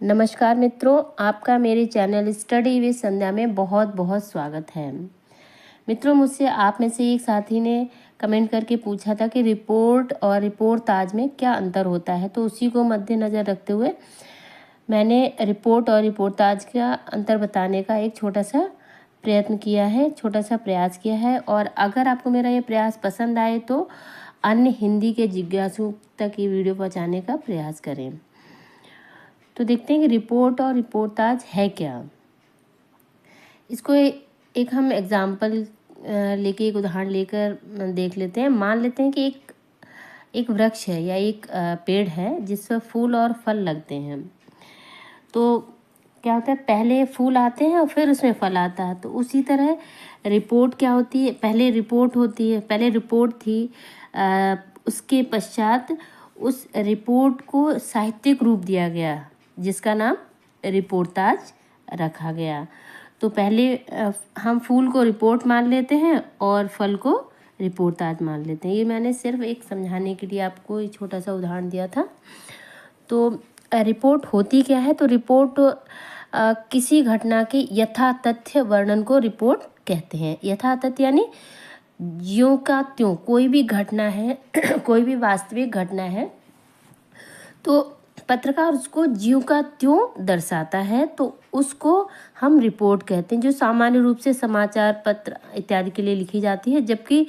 नमस्कार मित्रों, आपका मेरे चैनल स्टडी विद संध्या में बहुत बहुत स्वागत है। मित्रों, मुझसे आप में से एक साथी ने कमेंट करके पूछा था कि रिपोर्ट और रिपोर्टाज में क्या अंतर होता है, तो उसी को मद्देनज़र रखते हुए मैंने रिपोर्ट और रिपोर्टाज का अंतर बताने का एक छोटा सा प्रयत्न किया है, छोटा सा प्रयास किया है। और अगर आपको मेरा ये प्रयास पसंद आए तो अन्य हिंदी के जिज्ञासु तक ये वीडियो पहुँचाने का प्रयास करें। तो देखते हैं कि रिपोर्ट और रिपोर्टाज है क्या। इसको एक हम एग्जाम्पल लेके, एक उदाहरण लेकर देख लेते हैं। मान लेते हैं कि एक वृक्ष है या एक पेड़ है जिस पर फूल और फल लगते हैं। तो क्या होता है, पहले फूल आते हैं और फिर उसमें फल आता है। तो उसी तरह रिपोर्ट क्या होती है, पहले रिपोर्ट होती है, पहले रिपोर्ट थी, उसके पश्चात उस रिपोर्ट को साहित्यिक रूप दिया गया जिसका नाम रिपोर्टाज रखा गया। तो पहले हम फूल को रिपोर्ट मान लेते हैं और फल को रिपोर्टाज मान लेते हैं। ये मैंने सिर्फ एक समझाने के लिए आपको एक छोटा सा उदाहरण दिया था। तो रिपोर्ट होती क्या है, तो रिपोर्ट किसी घटना के यथातथ्य वर्णन को रिपोर्ट कहते हैं। यथातथ्य यानी ज्यों का त्यों, कोई भी घटना है कोई भी वास्तविक घटना है तो पत्रकार उसको ज्यों का त्यों दर्शाता है, तो उसको हम रिपोर्ट कहते हैं, जो सामान्य रूप से समाचार पत्र इत्यादि के लिए लिखी जाती है। जबकि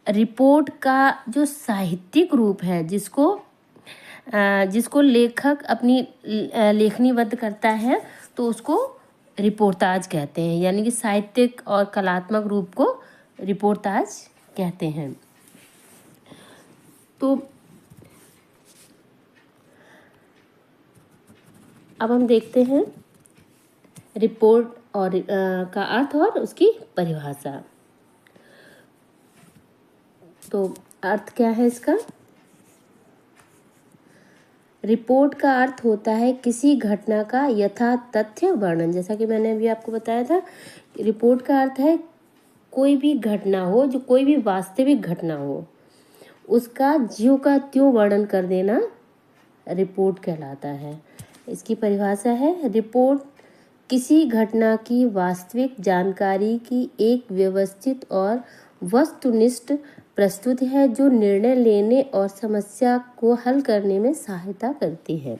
रिपोर्ट का जो साहित्यिक रूप है, जिसको लेखक अपनी लेखनीबद्ध करता है, तो उसको रिपोर्टाज कहते हैं। यानी कि साहित्यिक और कलात्मक रूप को रिपोर्टाज कहते हैं। तो अब हम देखते हैं रिपोर्ट और का अर्थ और उसकी परिभाषा। तो अर्थ क्या है इसका? रिपोर्ट का अर्थ होता है किसी घटना का यथातथ्य वर्णन। जैसा कि मैंने अभी आपको बताया था, रिपोर्ट का अर्थ है कोई भी घटना हो, जो कोई भी वास्तविक घटना हो, उसका ज्यों का त्यों वर्णन कर देना रिपोर्ट कहलाता है। इसकी परिभाषा है, रिपोर्ट किसी घटना की वास्तविक जानकारी की एक व्यवस्थित और वस्तुनिष्ठ प्रस्तुति है जो निर्णय लेने और समस्या को हल करने में सहायता करती है।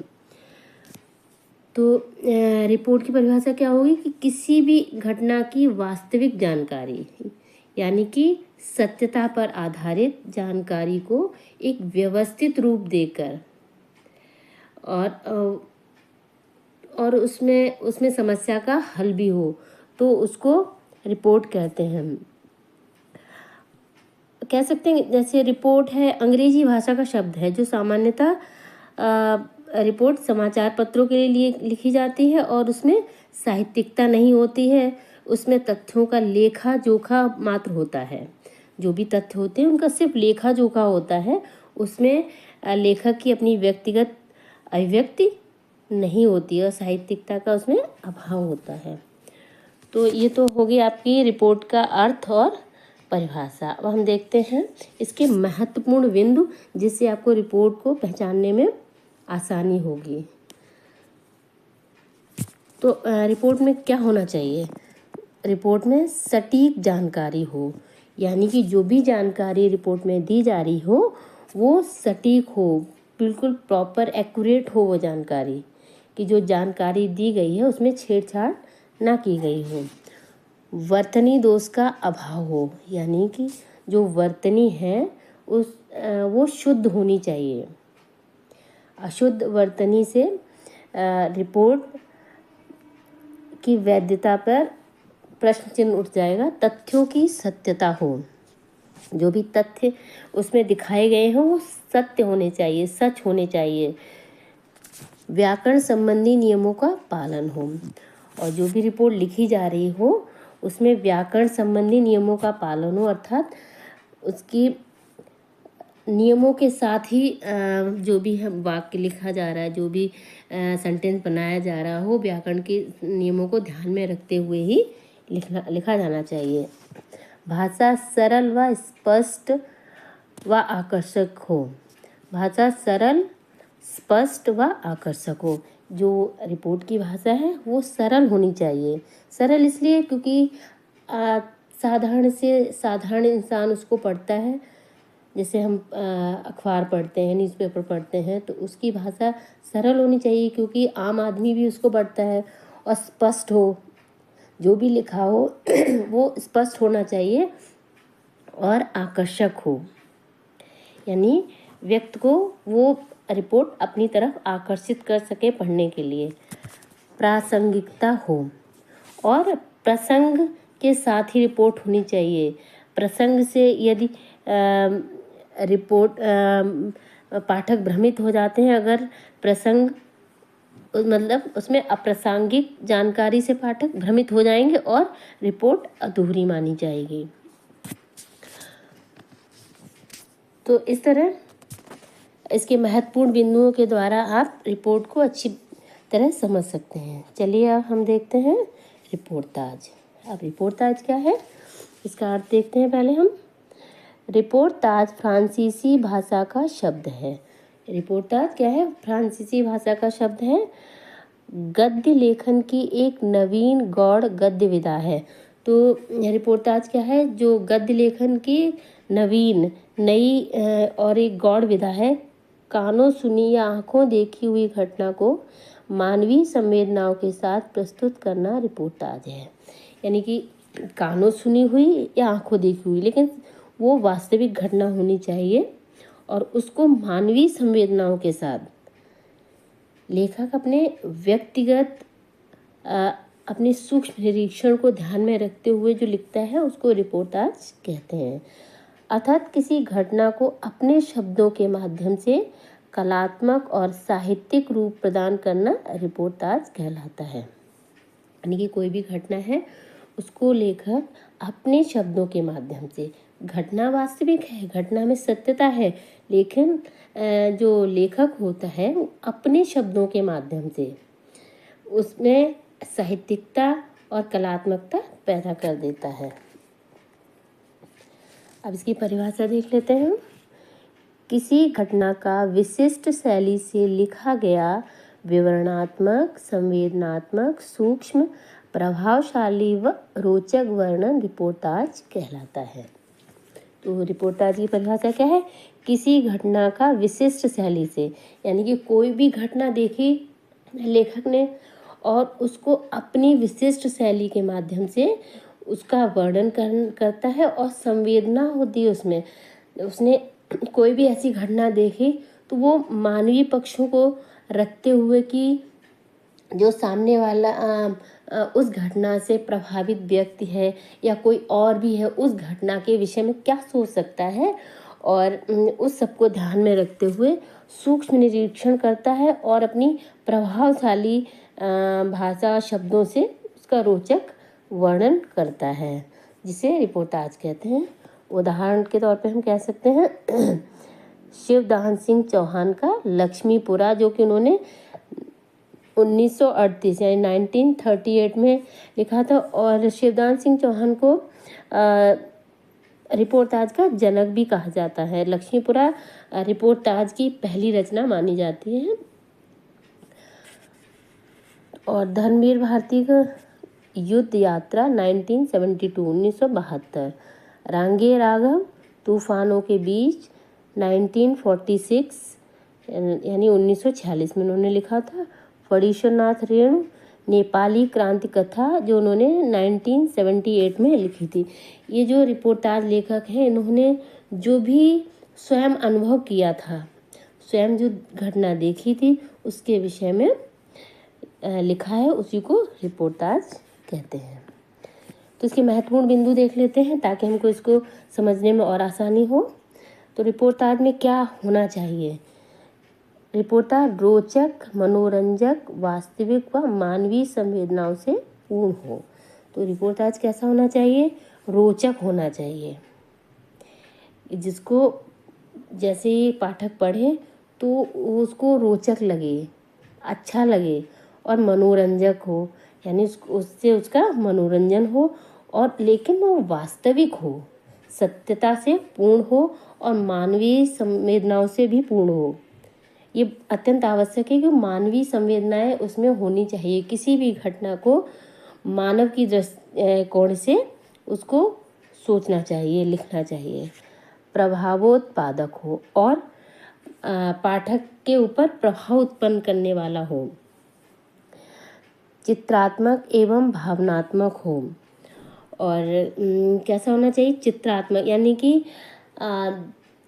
तो रिपोर्ट की परिभाषा क्या होगी कि किसी भी घटना की वास्तविक जानकारी, यानी कि सत्यता पर आधारित जानकारी को एक व्यवस्थित रूप देकर और उसमें समस्या का हल भी हो, तो उसको रिपोर्ट कहते हैं। हम कह सकते हैं, जैसे रिपोर्ट है अंग्रेजी भाषा का शब्द है जो सामान्यतः रिपोर्ट समाचार पत्रों के लिए लिखी जाती है और उसमें साहित्यिकता नहीं होती है। उसमें तथ्यों का लेखा जोखा मात्र होता है। जो भी तथ्य होते हैं उनका सिर्फ लेखा जोखा होता है। उसमें लेखक की अपनी व्यक्तिगत अभिव्यक्ति नहीं होती और साहित्यिकता का उसमें अभाव होता है। तो ये तो हो गई आपकी रिपोर्ट का अर्थ और परिभाषा। अब हम देखते हैं इसके महत्वपूर्ण बिंदु, जिससे आपको रिपोर्ट को पहचानने में आसानी होगी। तो रिपोर्ट में क्या होना चाहिए? रिपोर्ट में सटीक जानकारी हो, यानी कि जो भी जानकारी रिपोर्ट में दी जा रही हो वो सटीक हो, बिल्कुल प्रॉपर एक्यूरेट हो वो जानकारी, कि जो जानकारी दी गई है उसमें छेड़छाड़ ना की गई हो। वर्तनी दोष का अभाव हो, यानी कि जो वर्तनी है वो शुद्ध होनी चाहिए। अशुद्ध वर्तनी से रिपोर्ट की वैधता पर प्रश्न चिन्ह उठ जाएगा। तथ्यों की सत्यता हो, जो भी तथ्य उसमें दिखाए गए हों वो सत्य होने चाहिए, सच होने चाहिए। व्याकरण संबंधी नियमों का पालन हो, और जो भी रिपोर्ट लिखी जा रही हो उसमें व्याकरण संबंधी नियमों का पालन हो, अर्थात उसकी नियमों के साथ ही जो भी वाक्य लिखा जा रहा है, जो भी सेंटेंस बनाया जा रहा हो, व्याकरण के नियमों को ध्यान में रखते हुए ही लिखा जाना चाहिए। भाषा सरल व स्पष्ट व आकर्षक हो। भाषा सरल, स्पष्ट व आकर्षक हो, जो रिपोर्ट की भाषा है वो सरल होनी चाहिए। सरल इसलिए क्योंकि साधारण इंसान उसको पढ़ता है। जैसे हम अखबार पढ़ते हैं, न्यूज़पेपर पढ़ते हैं, तो उसकी भाषा सरल होनी चाहिए क्योंकि आम आदमी भी उसको पढ़ता है। और स्पष्ट हो, जो भी लिखा हो वो स्पष्ट होना चाहिए और आकर्षक हो, यानी व्यक्ति को वो रिपोर्ट अपनी तरफ आकर्षित कर सके पढ़ने के लिए। प्रासंगिकता हो, और प्रसंग के साथ ही रिपोर्ट होनी चाहिए। प्रसंग से यदि रिपोर्ट पाठक भ्रमित हो जाते हैं, अगर प्रसंग मतलब उसमें अप्रासंगिक जानकारी से पाठक भ्रमित हो जाएंगे और रिपोर्ट अधूरी मानी जाएगी। तो इस तरह इसके महत्वपूर्ण बिंदुओं के द्वारा आप रिपोर्ट को अच्छी तरह समझ सकते हैं। चलिए अब हम देखते हैं रिपोर्टाज। अब रिपोर्टाज क्या है इसका अर्थ देखते हैं पहले हम। रिपोर्टाज फ्रांसीसी भाषा का शब्द है। रिपोर्टाज क्या है? फ्रांसीसी भाषा का शब्द है। गद्य लेखन की एक नवीन गौड़ गद्य विधा है। तो रिपोर्टाज क्या है? जो गद्य लेखन की नई और एक गौड़ विधा है। कानों सुनी या आंखों देखी हुई घटना को मानवीय संवेदनाओं के साथ प्रस्तुत करना रिपोर्टाज है। यानी कि कानों सुनी हुई या आंखों देखी हुई, लेकिन वो वास्तविक घटना होनी चाहिए और उसको मानवीय संवेदनाओं के साथ लेखक अपने व्यक्तिगत अपने सूक्ष्म निरीक्षण को ध्यान में रखते हुए जो लिखता है उसको रिपोर्टाज कहते हैं। अर्थात किसी घटना को अपने शब्दों के माध्यम से कलात्मक और साहित्यिक रूप प्रदान करना रिपोर्टाज कहलाता है। यानी कि कोई भी घटना है उसको लेखक अपने शब्दों के माध्यम से, घटना वास्तविक है, घटना में सत्यता है, लेकिन जो लेखक होता है वो अपने शब्दों के माध्यम से उसमें साहित्यिकता और कलात्मकता पैदा कर देता है। अब इसकी परिभाषा देख लेते हैं। किसी घटना का विशिष्ट शैली से लिखा गया विवरणात्मक, संवेदनात्मक, सूक्ष्म, प्रभावशाली व रोचक वर्णन रिपोर्टाज कहलाता है। तो रिपोर्टाज की परिभाषा क्या है? किसी घटना का विशिष्ट शैली से, यानी कि कोई भी घटना देखी लेखक ने और उसको अपनी विशिष्ट शैली के माध्यम से उसका वर्णन करता है और संवेदना होती है उसमें। उसने कोई भी ऐसी घटना देखी तो वो मानवीय पक्षों को रखते हुए कि जो सामने वाला उस घटना से प्रभावित व्यक्ति है या कोई और भी है उस घटना के विषय में क्या सोच सकता है, और उस सबको ध्यान में रखते हुए सूक्ष्म निरीक्षण करता है और अपनी प्रभावशाली भाषा शब्दों से उसका रोचक वर्णन करता है, जिसे रिपोर्टाज कहते हैं। उदाहरण के तौर पे हम कह सकते हैं शिवदान सिंह चौहान का लक्ष्मीपुरा, जो कि उन्होंने 1938 यानी 1938 में लिखा था। और शिवदान सिंह चौहान को रिपोर्टाज का जनक भी कहा जाता है। लक्ष्मीपुरा रिपोर्टाज की पहली रचना मानी जाती है। और धर्मवीर भारती का युद्ध यात्रा 1972 रांगे राघव तूफानों के बीच 1946 यानी 1946 में उन्होंने लिखा था। फणीश्वरनाथ रेणु नेपाली क्रांति कथा, जो उन्होंने 1978 में लिखी थी। ये जो रिपोर्टाज लेखक हैं इन्होंने जो भी स्वयं अनुभव किया था, स्वयं जो घटना देखी थी उसके विषय में लिखा है, उसी को रिपोर्टाज कहते हैं। तो इसके महत्वपूर्ण बिंदु देख लेते हैं ताकि हमको इसको समझने में और आसानी हो। तो रिपोर्टाज में क्या होना चाहिए? रिपोर्टाज रोचक, मनोरंजक, वास्तविक व मानवीय संवेदनाओं से पूर्ण हो। तो रिपोर्टाज कैसा होना चाहिए? रोचक होना चाहिए, जिसको जैसे ही पाठक पढ़े तो उसको रोचक लगे, अच्छा लगे और मनोरंजक हो, यानी उससे उसका मनोरंजन हो, और लेकिन वो वास्तविक हो, सत्यता से पूर्ण हो और मानवीय संवेदनाओं से भी पूर्ण हो। ये अत्यंत आवश्यक है कि मानवीय संवेदनाएं उसमें होनी चाहिए। किसी भी घटना को मानव की कोण से उसको सोचना चाहिए, लिखना चाहिए। प्रभावोत्पादक हो और पाठक के ऊपर प्रभाव उत्पन्न करने वाला हो। चित्रात्मक एवं भावनात्मक हो। और कैसा होना चाहिए? चित्रात्मक, यानी कि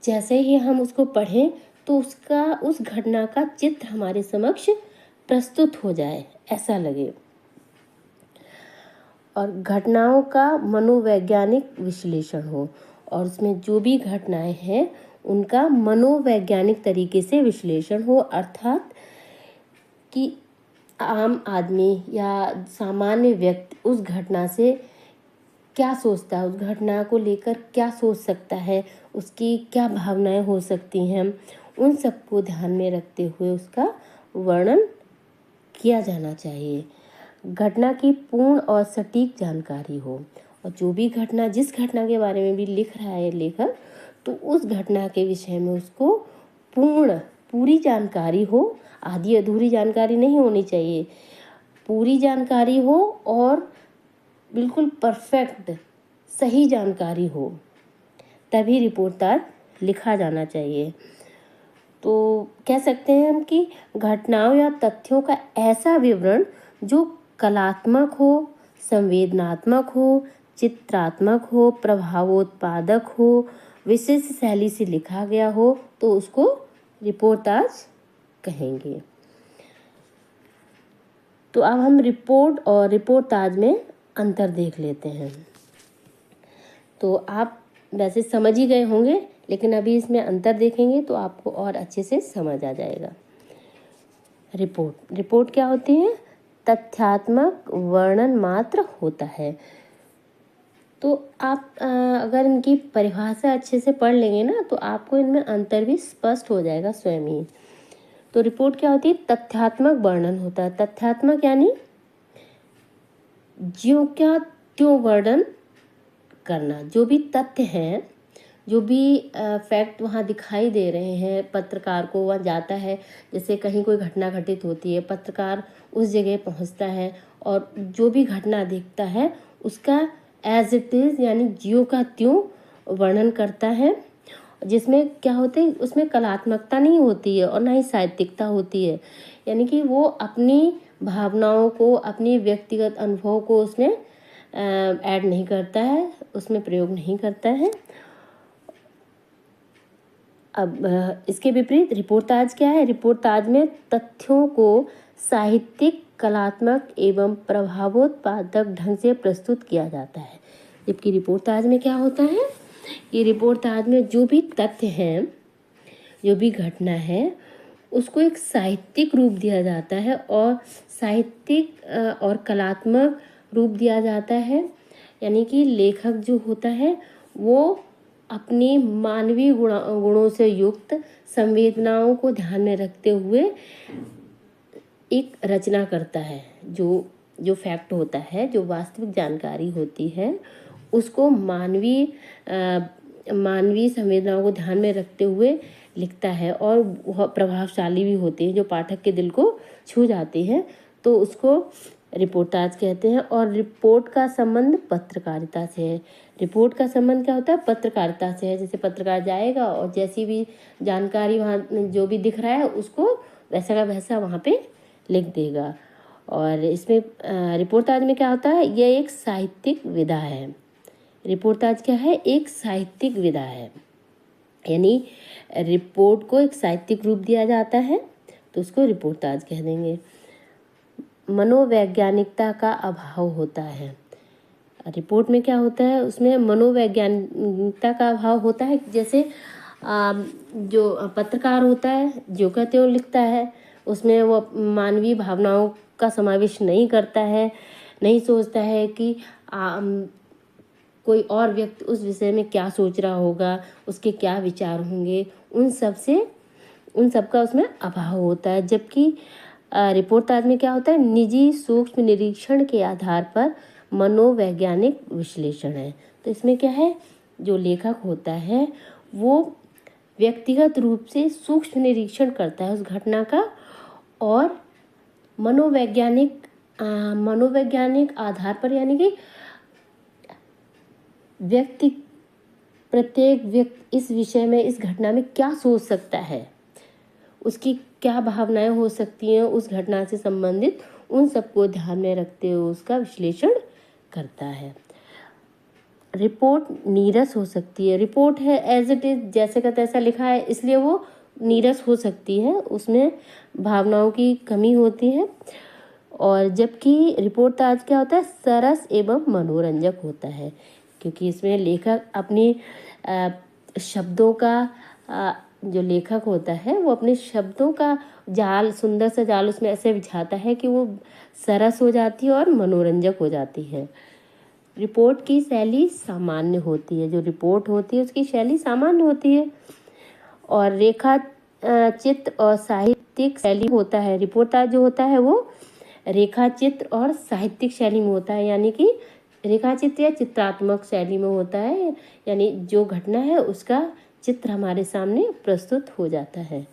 जैसे ही हम उसको पढ़ें तो उसका, उस घटना का चित्र हमारे समक्ष प्रस्तुत हो जाए, ऐसा लगे। और घटनाओं का मनोवैज्ञानिक विश्लेषण हो, और उसमें जो भी घटनाएं हैं उनका मनोवैज्ञानिक तरीके से विश्लेषण हो, अर्थात कि आम आदमी या सामान्य व्यक्ति उस घटना से क्या सोचता है, उस घटना को लेकर क्या सोच सकता है, उसकी क्या भावनाएं हो सकती हैं, उन सबको ध्यान में रखते हुए उसका वर्णन किया जाना चाहिए। घटना की पूर्ण और सटीक जानकारी हो, और जो भी घटना, जिस घटना के बारे में भी लिख रहा है लेखक, तो उस घटना के विषय में उसको पूरी जानकारी हो। आधी अधूरी जानकारी नहीं होनी चाहिए, पूरी जानकारी हो और बिल्कुल परफेक्ट सही जानकारी हो, तभी रिपोर्टाज लिखा जाना चाहिए। तो कह सकते हैं हम कि घटनाओं या तथ्यों का ऐसा विवरण जो कलात्मक हो, संवेदनात्मक हो, चित्रात्मक हो, प्रभावोत्पादक हो, विशिष्ट शैली से लिखा गया हो, तो उसको रिपोर्टाज कहेंगे। तो अब हम रिपोर्ट और रिपोर्टाज में अंतर देख लेते हैं। तो आप वैसे समझ ही गए होंगे, लेकिन अभी इसमें अंतर देखेंगे तो आपको और अच्छे से समझ आ जाएगा। रिपोर्ट क्या होती है? तथ्यात्मक वर्णन मात्र होता है। तो आप अगर इनकी परिभाषा अच्छे से पढ़ लेंगे ना, तो आपको इनमें अंतर भी स्पष्ट हो जाएगा स्वयं ही। तो रिपोर्ट क्या होती है? तथ्यात्मक वर्णन होता है। तथ्यात्मक यानी ज्यों क्या त्यों वर्णन करना। जो भी तथ्य हैं, जो भी फैक्ट वहाँ दिखाई दे रहे हैं, पत्रकार को वहाँ जाता है, जैसे कहीं कोई घटना घटित होती है, पत्रकार उस जगह पहुँचता है और जो भी घटना देखता है उसका एज इट इज़, यानी ज्यों का त्यों वर्णन करता है, जिसमें क्या होते हैं, उसमें कलात्मकता नहीं होती है और ना ही साहित्यिकता होती है। यानी कि वो अपनी भावनाओं को, अपनी व्यक्तिगत अनुभव को उसमें ऐड नहीं करता है, उसमें प्रयोग नहीं करता है। अब इसके विपरीत रिपोर्टाज क्या है? रिपोर्टाज में तथ्यों को साहित्यिक, कलात्मक एवं प्रभावोत्पादक ढंग से प्रस्तुत किया जाता है। जबकि रिपोर्टाज में क्या होता है? ये रिपोर्टाज में जो भी तथ्य हैं, जो भी घटना है, उसको एक साहित्यिक रूप दिया जाता है और साहित्यिक और कलात्मक रूप दिया जाता है। यानी कि लेखक जो होता है वो अपनी मानवीय गुणों से युक्त संवेदनाओं को ध्यान में रखते हुए एक रचना करता है। जो फैक्ट होता है, जो वास्तविक जानकारी होती है, उसको मानवीय संवेदनाओं को ध्यान में रखते हुए लिखता है, और वह प्रभावशाली भी होते हैं, जो पाठक के दिल को छू जाते हैं, तो उसको रिपोर्टाज कहते हैं। और रिपोर्ट का संबंध पत्रकारिता से है। रिपोर्ट का संबंध क्या होता है? पत्रकारिता से है। जैसे पत्रकार जाएगा और जैसी भी जानकारी वहाँ जो भी दिख रहा है उसको वैसा का वैसा वहाँ पे लिख देगा। और इसमें रिपोर्टाज में क्या होता है? यह एक साहित्यिक विधा है। रिपोर्टाज क्या है? एक साहित्यिक विधा है। यानी रिपोर्ट को एक साहित्यिक रूप दिया जाता है, तो उसको रिपोर्टाज कह देंगे। मनोवैज्ञानिकता का अभाव होता है। रिपोर्ट में क्या होता है? उसमें मनोवैज्ञानिकता का अभाव होता है। जैसे जो पत्रकार होता है जो का त्यों लिखता है, उसमें वो मानवीय भावनाओं का समावेश नहीं करता है, नहीं सोचता है कि कोई और व्यक्ति उस विषय में क्या सोच रहा होगा, उसके क्या विचार होंगे, उन सब का उसमें अभाव होता है। जबकि रिपोर्टाज में क्या होता है? निजी सूक्ष्म निरीक्षण के आधार पर मनोवैज्ञानिक विश्लेषण है। तो इसमें क्या है? जो लेखक होता है वो व्यक्तिगत रूप से सूक्ष्म निरीक्षण करता है उस घटना का और मनोवैज्ञानिक आधार पर, यानी कि प्रत्येक व्यक्ति इस विषय में, इस घटना में क्या सोच सकता है, उसकी क्या भावनाएं हो सकती हैं उस घटना से संबंधित, उन सबको ध्यान में रखते हुए उसका विश्लेषण करता है। रिपोर्ट नीरस हो सकती है। रिपोर्ट है एज इट इज, जैसे का तैसा लिखा है, इसलिए वो नीरस हो सकती है, उसमें भावनाओं की कमी होती है। और जबकि रिपोर्ट आज क्या होता है, सरस एवं मनोरंजक होता है, क्योंकि इसमें लेखक अपनी शब्दों का जो लेखक होता है वो अपने शब्दों का जाल, सुंदर सा जाल उसमें ऐसे बिछाता है कि वो सरस हो जाती है और मनोरंजक हो जाती है। रिपोर्ट की शैली सामान्य होती है, जो रिपोर्ट होती है उसकी शैली सामान्य होती है। और रेखा चित्र और साहित्यिक शैली होता है। रिपोर्ट जो होता है वो रेखा चित्र और साहित्यिक शैली में होता है, यानी कि रेखा चित्र या चित्रात्मक शैली में होता है, यानी जो घटना है उसका चित्र हमारे सामने प्रस्तुत हो जाता है।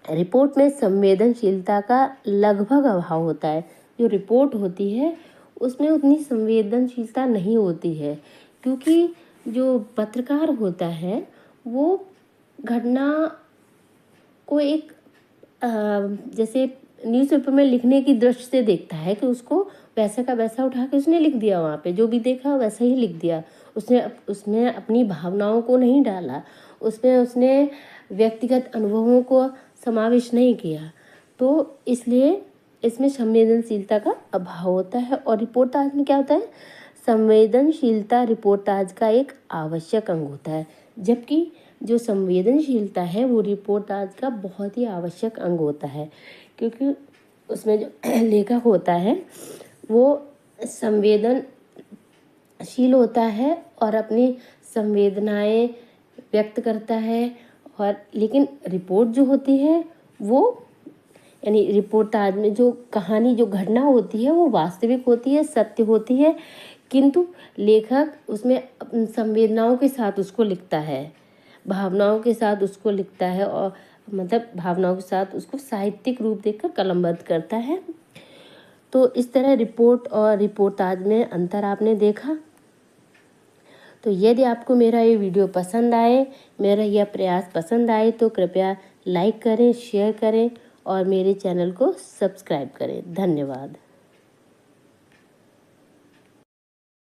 रिपोर्ट में संवेदनशीलता का लगभग अभाव होता है। जो रिपोर्ट होती है उसमें उतनी संवेदनशीलता नहीं होती है, क्योंकि जो पत्रकार होता है वो घटना को एक जैसे न्यूज़पेपर में लिखने की दृष्टि से देखता है कि उसको वैसा का वैसा उठा के उसने लिख दिया, वहाँ पे जो भी देखा वैसा ही लिख दिया। उसमें अपनी भावनाओं को नहीं डाला, उसने व्यक्तिगत अनुभवों को समावेश नहीं किया, तो इसलिए इसमें संवेदनशीलता का अभाव होता है। और रिपोर्टाज में क्या होता है, संवेदनशीलता रिपोर्टाज का एक आवश्यक अंग होता है, जबकि जो संवेदनशीलता है वो रिपोर्टाज का बहुत ही आवश्यक अंग होता है, क्योंकि उसमें जो लेखक होता है वो संवेदनशील होता है और अपनी संवेदनाएं व्यक्त करता है। और लेकिन रिपोर्ट जो होती है वो, यानी रिपोर्टाज में जो कहानी, जो घटना होती है वो वास्तविक होती है, सत्य होती है, किंतु लेखक उसमें संवेदनाओं के साथ उसको लिखता है, भावनाओं के साथ उसको लिखता है, और मतलब भावनाओं के साथ उसको साहित्यिक रूप देकर कलमबद्ध करता है। तो इस तरह रिपोर्ट और रिपोर्टाज में अंतर आपने देखा। तो यदि आपको मेरा ये वीडियो पसंद आए, मेरा यह प्रयास पसंद आए, तो कृपया लाइक करें, शेयर करें और मेरे चैनल को सब्सक्राइब करें। धन्यवाद।